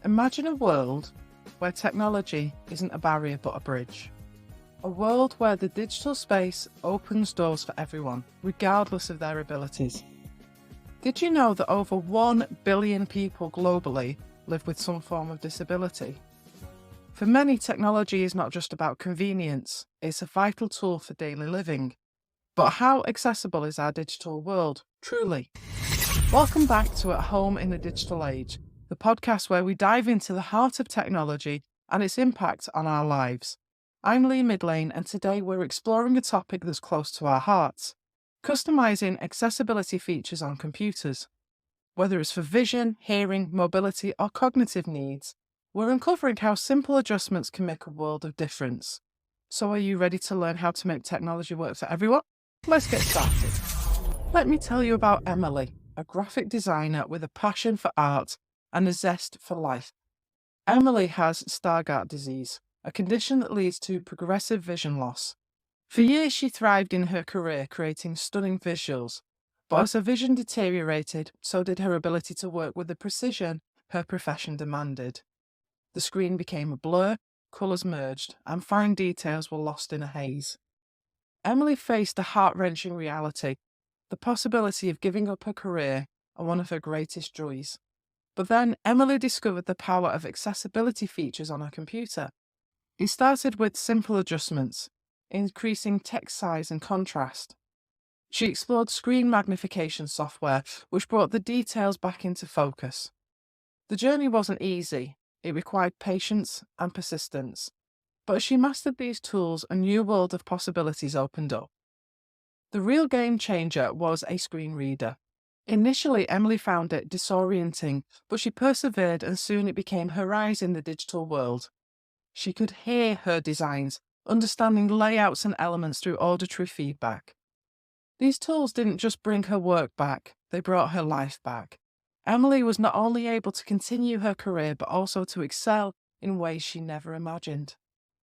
Imagine a world where technology isn't a barrier but a bridge. A world where the digital space opens doors for everyone, regardless of their abilities. Did you know that over 1 billion people globally live with some form of disability? For many, technology is not just about convenience, it's a vital tool for daily living. But how accessible is our digital world, truly? Welcome back to At Home in the Digital Age, the podcast where we dive into the heart of technology and its impact on our lives. I'm Lee Midlane, and today we're exploring a topic that's close to our hearts: customizing accessibility features on computers. Whether it's for vision, hearing, mobility, or cognitive needs, we're uncovering how simple adjustments can make a world of difference. So are you ready to learn how to make technology work for everyone? Let's get started. Let me tell you about Emily, a graphic designer with a passion for art and a zest for life. Emily has Stargardt disease, a condition that leads to progressive vision loss. For years, she thrived in her career creating stunning visuals, but as her vision deteriorated, so did her ability to work with the precision her profession demanded. The screen became a blur, colours merged, and fine details were lost in a haze. Emily faced a heart-wrenching reality, the possibility of giving up her career and one of her greatest joys. But then Emily discovered the power of accessibility features on her computer. It started with simple adjustments, increasing text size and contrast. She explored screen magnification software, which brought the details back into focus. The journey wasn't easy. It required patience and persistence. But as she mastered these tools, a new world of possibilities opened up. The real game changer was a screen reader. Initially, Emily found it disorienting, but she persevered, and soon it became her eyes in the digital world. She could hear her designs, understanding layouts and elements through auditory feedback. These tools didn't just bring her work back, they brought her life back. Emily was not only able to continue her career, but also to excel in ways she never imagined.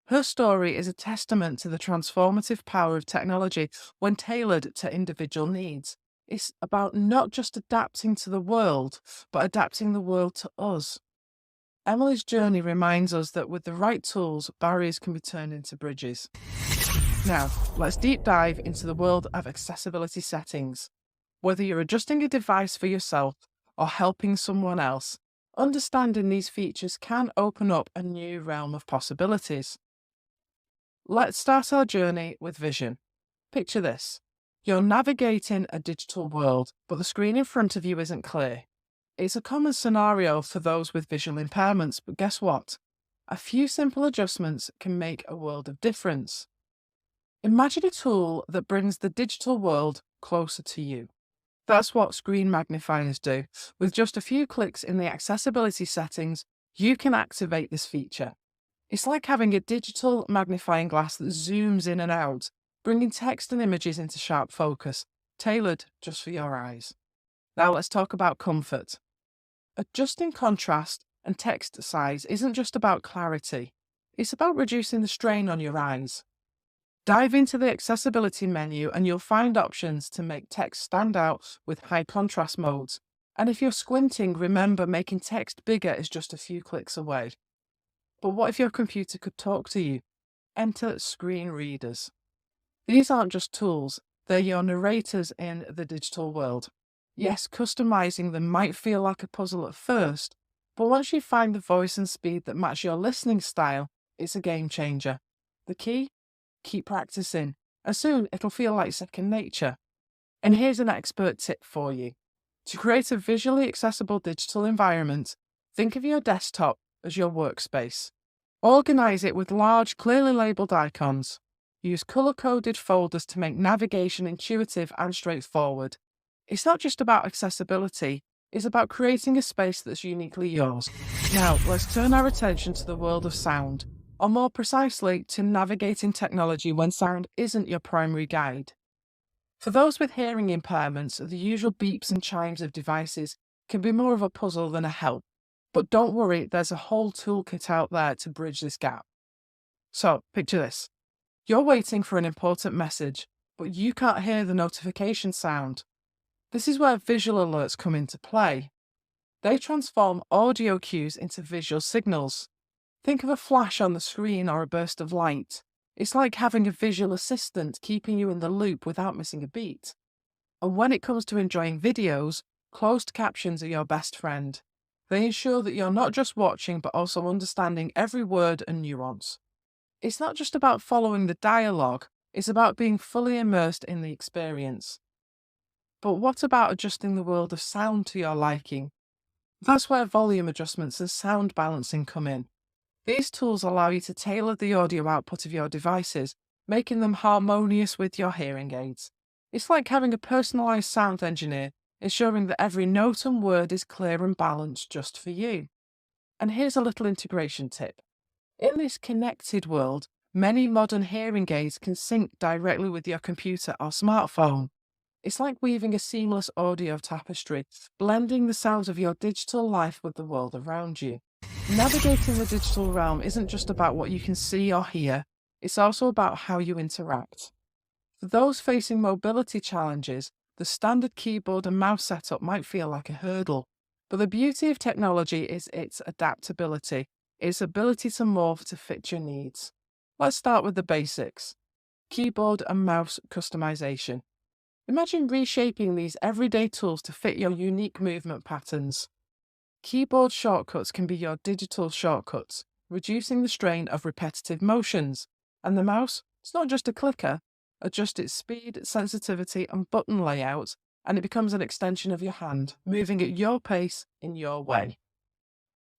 Her story is a testament to the transformative power of technology when tailored to individual needs. It's about not just adapting to the world, but adapting the world to us. Emily's journey reminds us that with the right tools, barriers can be turned into bridges. Now, let's deep dive into the world of accessibility settings. Whether you're adjusting a device for yourself or helping someone else, understanding these features can open up a new realm of possibilities. Let's start our journey with vision. Picture this. You're navigating a digital world, but the screen in front of you isn't clear. It's a common scenario for those with visual impairments, but guess what? A few simple adjustments can make a world of difference. Imagine a tool that brings the digital world closer to you. That's what screen magnifiers do. With just a few clicks in the accessibility settings, you can activate this feature. It's like having a digital magnifying glass that zooms in and out, bringing text and images into sharp focus, tailored just for your eyes. Now let's talk about comfort. Adjusting contrast and text size isn't just about clarity. It's about reducing the strain on your eyes. Dive into the accessibility menu and you'll find options to make text stand out with high contrast modes. And if you're squinting, remember making text bigger is just a few clicks away. But what if your computer could talk to you? Enter screen readers. These aren't just tools, they're your narrators in the digital world. Yes, customizing them might feel like a puzzle at first, but once you find the voice and speed that match your listening style, it's a game changer. The key? Keep practicing, and soon it'll feel like second nature. And here's an expert tip for you. To create a visually accessible digital environment, think of your desktop as your workspace. Organize it with large, clearly labeled icons. Use color-coded folders to make navigation intuitive and straightforward. It's not just about accessibility, it's about creating a space that's uniquely yours. Now, let's turn our attention to the world of sound, or more precisely, to navigating technology when sound isn't your primary guide. For those with hearing impairments, the usual beeps and chimes of devices can be more of a puzzle than a help. But don't worry, there's a whole toolkit out there to bridge this gap. So, picture this. You're waiting for an important message, but you can't hear the notification sound. This is where visual alerts come into play. They transform audio cues into visual signals. Think of a flash on the screen or a burst of light. It's like having a visual assistant keeping you in the loop without missing a beat. And when it comes to enjoying videos, closed captions are your best friend. They ensure that you're not just watching but also understanding every word and nuance. It's not just about following the dialogue, it's about being fully immersed in the experience. But what about adjusting the world of sound to your liking? That's where volume adjustments and sound balancing come in. These tools allow you to tailor the audio output of your devices, making them harmonious with your hearing aids. It's like having a personalised sound engineer, ensuring that every note and word is clear and balanced just for you. And here's a little integration tip. In this connected world, many modern hearing aids can sync directly with your computer or smartphone. It's like weaving a seamless audio tapestry, blending the sounds of your digital life with the world around you. Navigating the digital realm isn't just about what you can see or hear, it's also about how you interact. For those facing mobility challenges, the standard keyboard and mouse setup might feel like a hurdle, but the beauty of technology is its adaptability, its ability to morph to fit your needs. Let's start with the basics. Keyboard and mouse customization. Imagine reshaping these everyday tools to fit your unique movement patterns. Keyboard shortcuts can be your digital shortcuts, reducing the strain of repetitive motions. And the mouse, it's not just a clicker. Adjust its speed, sensitivity, and button layout, and it becomes an extension of your hand, moving at your pace in your way.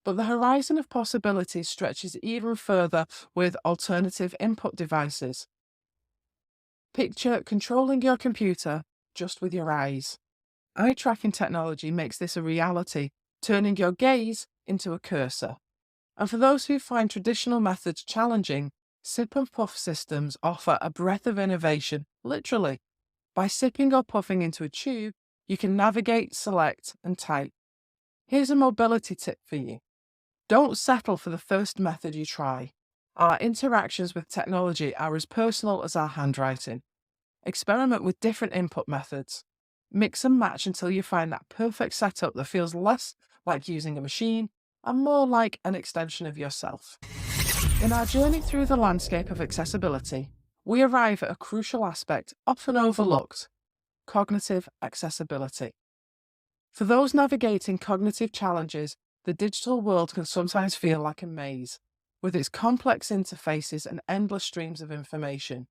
But the horizon of possibilities stretches even further with alternative input devices. Picture controlling your computer just with your eyes. Eye tracking technology makes this a reality, turning your gaze into a cursor. And for those who find traditional methods challenging, sip and puff systems offer a breath of innovation, literally. By sipping or puffing into a tube, you can navigate, select, and type. Here's a mobility tip for you. Don't settle for the first method you try. Our interactions with technology are as personal as our handwriting. Experiment with different input methods. Mix and match until you find that perfect setup that feels less like using a machine and more like an extension of yourself. In our journey through the landscape of accessibility, we arrive at a crucial aspect often overlooked: cognitive accessibility. For those navigating cognitive challenges, the digital world can sometimes feel like a maze, with its complex interfaces and endless streams of information.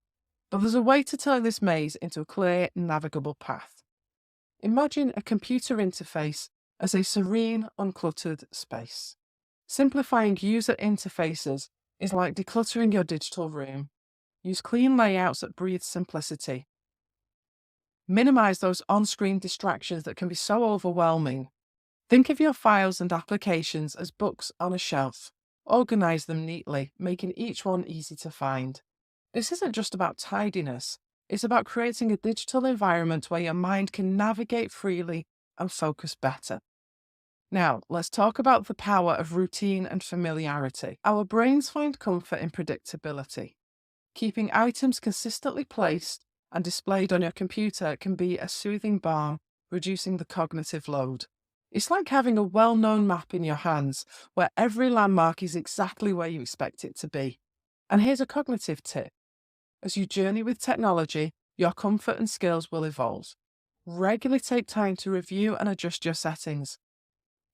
But there's a way to turn this maze into a clear, navigable path. Imagine a computer interface as a serene, uncluttered space. Simplifying user interfaces is like decluttering your digital room. Use clean layouts that breathe simplicity. Minimize those on-screen distractions that can be so overwhelming. Think of your files and applications as books on a shelf. Organize them neatly, making each one easy to find. This isn't just about tidiness. It's about creating a digital environment where your mind can navigate freely and focus better. Now, let's talk about the power of routine and familiarity. Our brains find comfort in predictability. Keeping items consistently placed and displayed on your computer can be a soothing balm, reducing the cognitive load. It's like having a well-known map in your hands, where every landmark is exactly where you expect it to be. And here's a cognitive tip. As you journey with technology, your comfort and skills will evolve. Regularly take time to review and adjust your settings.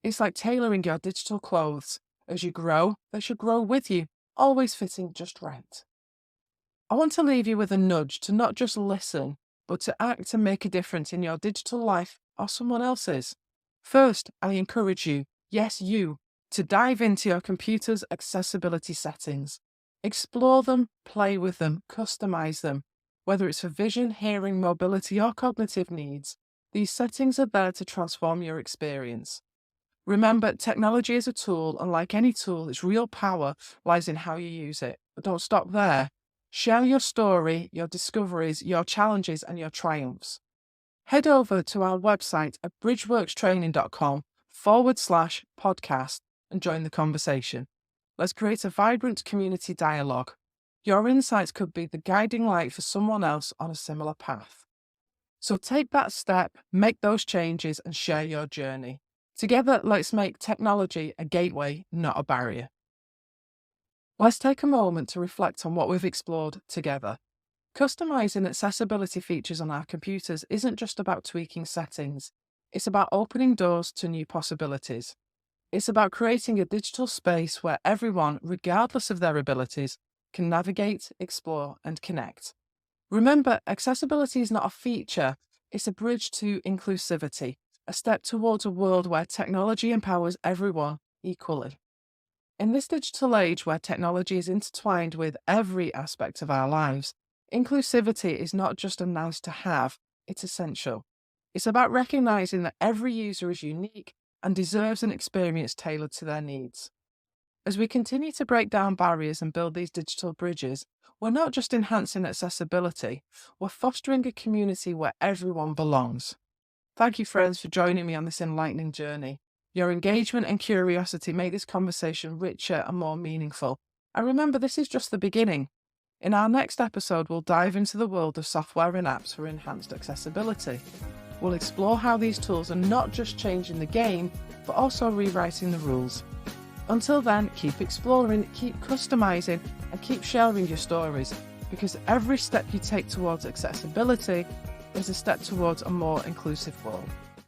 It's like tailoring your digital clothes. As you grow, they should grow with you, always fitting just right. I want to leave you with a nudge to not just listen, but to act and make a difference in your digital life or someone else's. First, I encourage you, yes you, to dive into your computer's accessibility settings. Explore them, play with them, customize them. Whether it's for vision, hearing, mobility, or cognitive needs, these settings are there to transform your experience. Remember, technology is a tool, and like any tool, its real power lies in how you use it. But don't stop there. Share your story, your discoveries, your challenges, and your triumphs. Head over to our website at bridgeworkstraining.com/podcast and join the conversation. Let's create a vibrant community dialogue. Your insights could be the guiding light for someone else on a similar path. So take that step, make those changes, and share your journey. Together, let's make technology a gateway, not a barrier. Let's take a moment to reflect on what we've explored together. Customizing accessibility features on our computers isn't just about tweaking settings, it's about opening doors to new possibilities. It's about creating a digital space where everyone, regardless of their abilities, can navigate, explore, and connect. Remember, accessibility is not a feature, it's a bridge to inclusivity, a step towards a world where technology empowers everyone equally. In this digital age where technology is intertwined with every aspect of our lives, inclusivity is not just a nice to have, it's essential. It's about recognizing that every user is unique and deserves an experience tailored to their needs. As we continue to break down barriers and build these digital bridges, we're not just enhancing accessibility, we're fostering a community where everyone belongs. Thank you, friends, for joining me on this enlightening journey. Your engagement and curiosity make this conversation richer and more meaningful. And remember, this is just the beginning. In our next episode, we'll dive into the world of software and apps for enhanced accessibility. We'll explore how these tools are not just changing the game, but also rewriting the rules. Until then, keep exploring, keep customizing, and keep sharing your stories, because every step you take towards accessibility is a step towards a more inclusive world.